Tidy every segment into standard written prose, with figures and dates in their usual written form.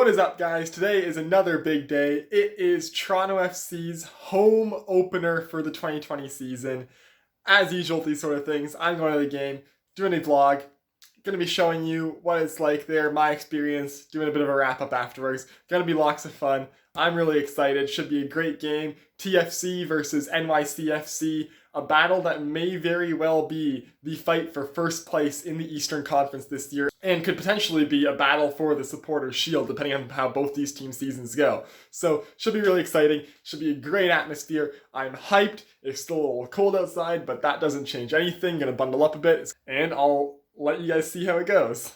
What is up, guys? Today is another big day. It is Toronto FC's home opener for the 2020 season. As usual with these sort of things, I'm going to the game, doing a vlog, going to be showing you what it's like there, my experience, doing a bit of a wrap-up afterwards. Going to be lots of fun. I'm really excited. Should be a great game. TFC versus NYCFC, a battle that may very well be the fight for first place in the Eastern Conference this year, and could potentially be a battle for the Supporters' Shield, depending on how both these team seasons go. So, should be really exciting. Should be a great atmosphere. I'm hyped. It's still a little cold outside, but that doesn't change anything. Gonna bundle up a bit, and I'll let you guys see how it goes.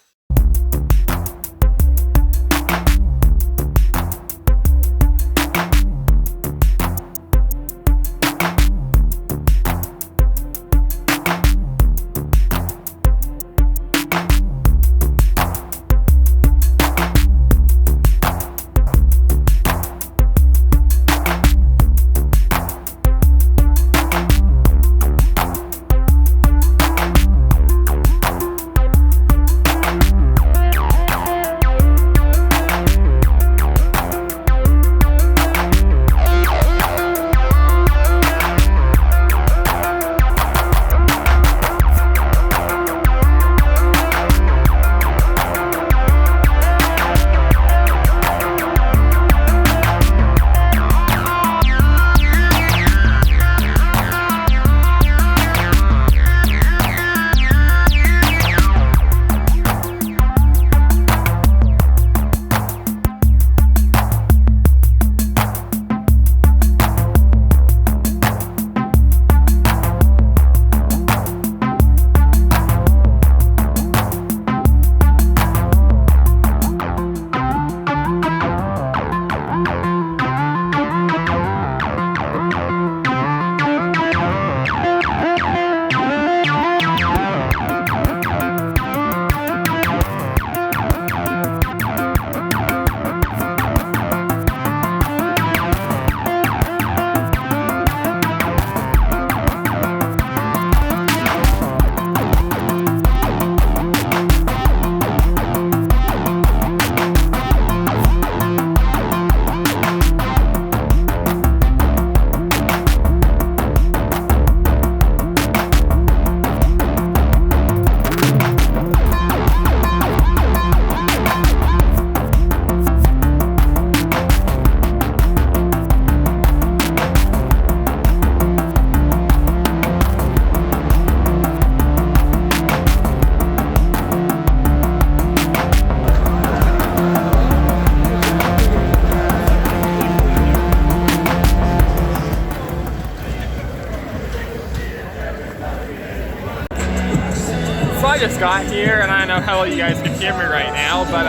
So I just got here, and I don't know how well you guys can hear me right now, but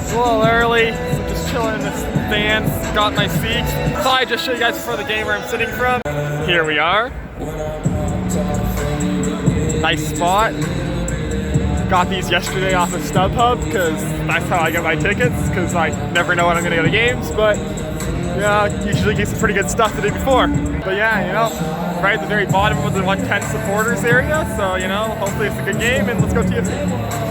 it's a little early, so just chilling in the stands, got my seat. So I just show you guys before the game where I'm sitting from. Here we are. Nice spot. Got these yesterday off of StubHub, because that's how I get my tickets, because I never know when I'm going to go to games, but yeah, usually get some pretty good stuff the day before. But yeah, you know, right at the very bottom of the 110 supporters area, so you know, hopefully it's a good game, and let's go TFC.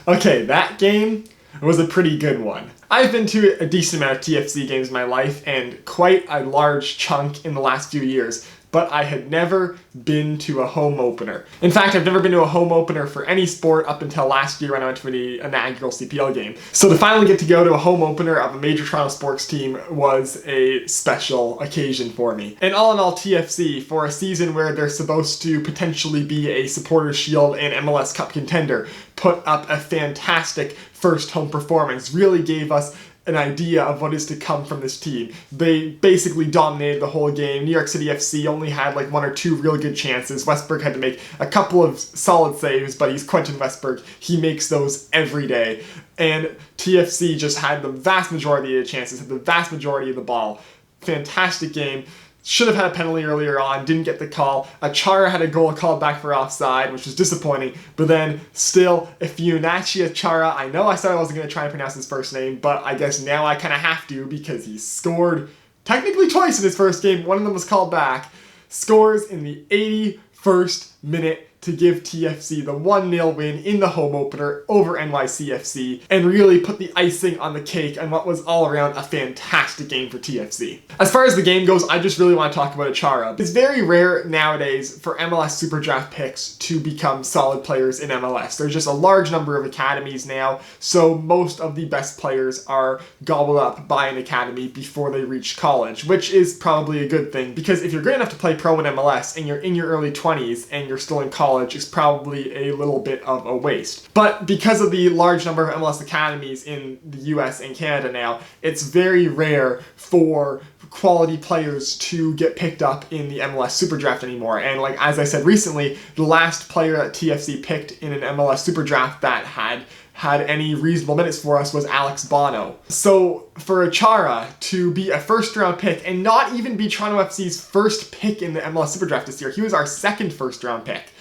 Okay, that game was a pretty good one. I've been to a decent amount of TFC games in my life, and quite a large chunk in the last few years, but I had never been to a home opener. In fact, I've never been to a home opener for any sport up until last year when I went to the inaugural CPL game. So to finally get to go to a home opener of a major Toronto sports team was a special occasion for me. And all in all, TFC, for a season where they're supposed to potentially be a Supporters' Shield and MLS Cup contender, put up a fantastic first home performance, really gave us an idea of what is to come from this team. They basically dominated the whole game. New York City FC only had like 1 or 2 real good chances. Westberg had to make a couple of solid saves, but he's Quentin Westberg. He makes those every day. And TFC just had the vast majority of the chances, had the vast majority of the ball. Fantastic game. Should have had a penalty earlier on, didn't get the call. Achara had a goal called back for offside, which was disappointing. But then, still, Ifeanachi Achara, I know I said I wasn't going to try and pronounce his first name, but I guess now I kind of have to because he scored technically twice in his first game. One of them was called back. Scores in the 81st minute to give TFC the 1-0 win in the home opener over NYCFC and really put the icing on the cake on what was all around a fantastic game for TFC. As far as the game goes, I just really want to talk about Achara. It's very rare nowadays for MLS Super Draft picks to become solid players in MLS. There's just a large number of academies now, so most of the best players are gobbled up by an academy before they reach college, which is probably a good thing because if you're good enough to play pro in MLS and you're in your early 20s and you're still in college, is probably a little bit of a waste. But because of the large number of MLS academies in the US and Canada now, it's very rare for quality players to get picked up in the MLS Super Draft anymore. And like as I said recently, the last player that TFC picked in an MLS Super Draft that had any reasonable minutes for us was Alex Bono. So for Achara to be a first round pick and not even be Toronto FC's first pick in the MLS Super Draft this year, he was our second first round pick.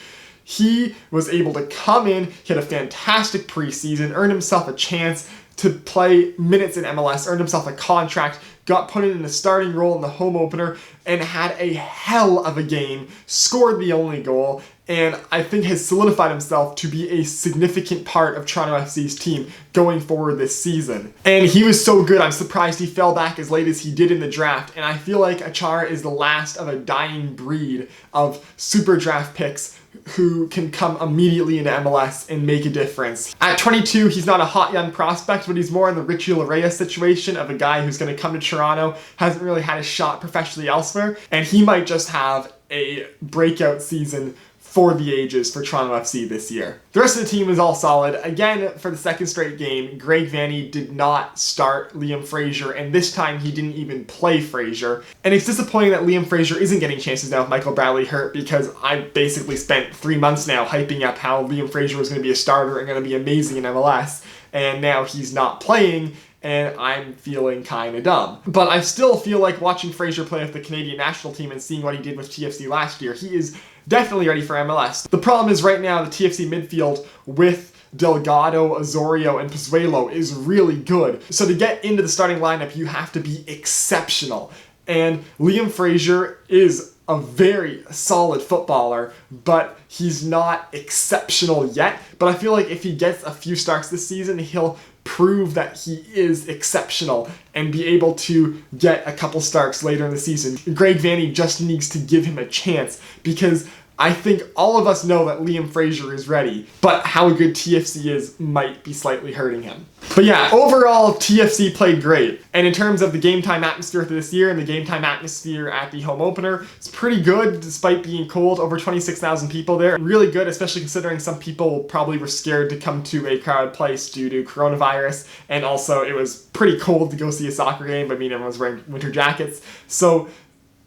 He was able to come in, he had a fantastic preseason, earned himself a chance to play minutes in MLS, earned himself a contract, got put in a starting role in the home opener, and had a hell of a game, scored the only goal, and I think has solidified himself to be a significant part of Toronto FC's team going forward this season. And he was so good, I'm surprised he fell back as late as he did in the draft, and I feel like Achara is the last of a dying breed of super draft picks who can come immediately into MLS and make a difference. At 22, he's not a hot young prospect, but he's more in the Richie Larea situation of a guy who's going to come to Toronto, hasn't really had a shot professionally elsewhere, and he might just have a breakout season for the ages for Toronto FC this year. The rest of the team was all solid. Again, for the second straight game, Greg Vanney did not start Liam Fraser, and this time he didn't even play Fraser. And it's disappointing that Liam Fraser isn't getting chances now with Michael Bradley hurt, because I basically spent 3 months now hyping up how Liam Fraser was going to be a starter and going to be amazing in MLS, and now he's not playing, and I'm feeling kind of dumb. But I still feel like watching Fraser play with the Canadian national team and seeing what he did with TFC last year, he is definitely ready for MLS. The problem is right now the TFC midfield with Delgado, Osorio, and Pozuelo is really good. So to get into the starting lineup, you have to be exceptional. And Liam Fraser is a very solid footballer, but he's not exceptional yet. But I feel like if he gets a few starts this season, he'll prove that he is exceptional and be able to get a couple starts later in the season. Greg Vanney just needs to give him a chance, because I think all of us know that Liam Fraser is ready, but how good TFC is might be slightly hurting him. But yeah, overall, TFC played great. And in terms of the game time atmosphere for this year and the game time atmosphere at the home opener, it's pretty good despite being cold. Over 26,000 people there. Really good, especially considering some people probably were scared to come to a crowded place due to coronavirus. And also, it was pretty cold to go see a soccer game, but I mean, everyone was wearing winter jackets. So,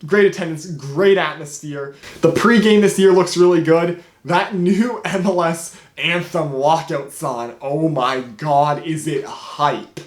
great attendance, great atmosphere. The pregame this year looks really good. That new MLS anthem walkout song, oh my god, is it hype.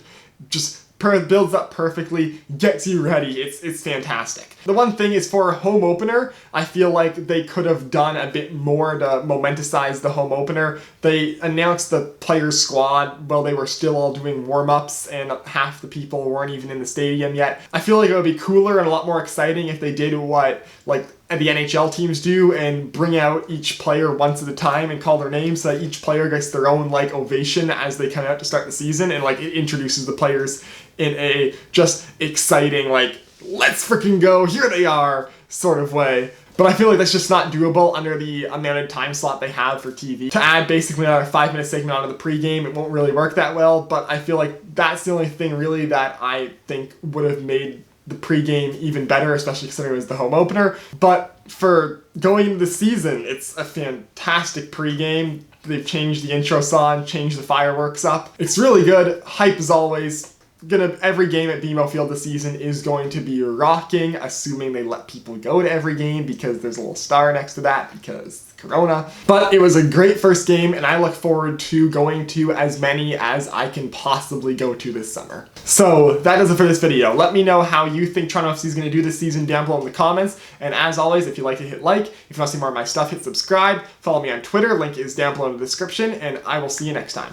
Just builds up perfectly, gets you ready. It's fantastic. The one thing is, for a home opener, I feel like they could have done a bit more to momenticize the home opener. They announced the players' squad while they were still all doing warm-ups, and half the people weren't even in the stadium yet. I feel like it would be cooler and a lot more exciting if they did what, like, the NHL teams do and bring out each player once at a time and call their names so that each player gets their own like ovation as they come out to start the season, and like it introduces the players in a just exciting like let's freaking go, here they are sort of way. But I feel like that's just not doable under the amount of time slot they have for TV. To add basically another 5-minute segment onto the pregame, it won't really work that well, but I feel like that's the only thing really that I think would have made the pregame even better, especially considering it was the home opener. But for going into the season, it's a fantastic pregame. They've changed the intro song, changed the fireworks up. It's really good. Hype as always. Every game at BMO Field this season is going to be rocking, assuming they let people go to every game, because there's a little star next to that because Corona. But it was a great first game, and I look forward to going to as many as I can possibly go to this summer. So that does it for this video. Let me know how you think Toronto FC is going to do this season down below in the comments. And as always, if you like it, hit like. If you want to see more of my stuff, hit subscribe. Follow me on Twitter. Link is down below in the description, and I will see you next time.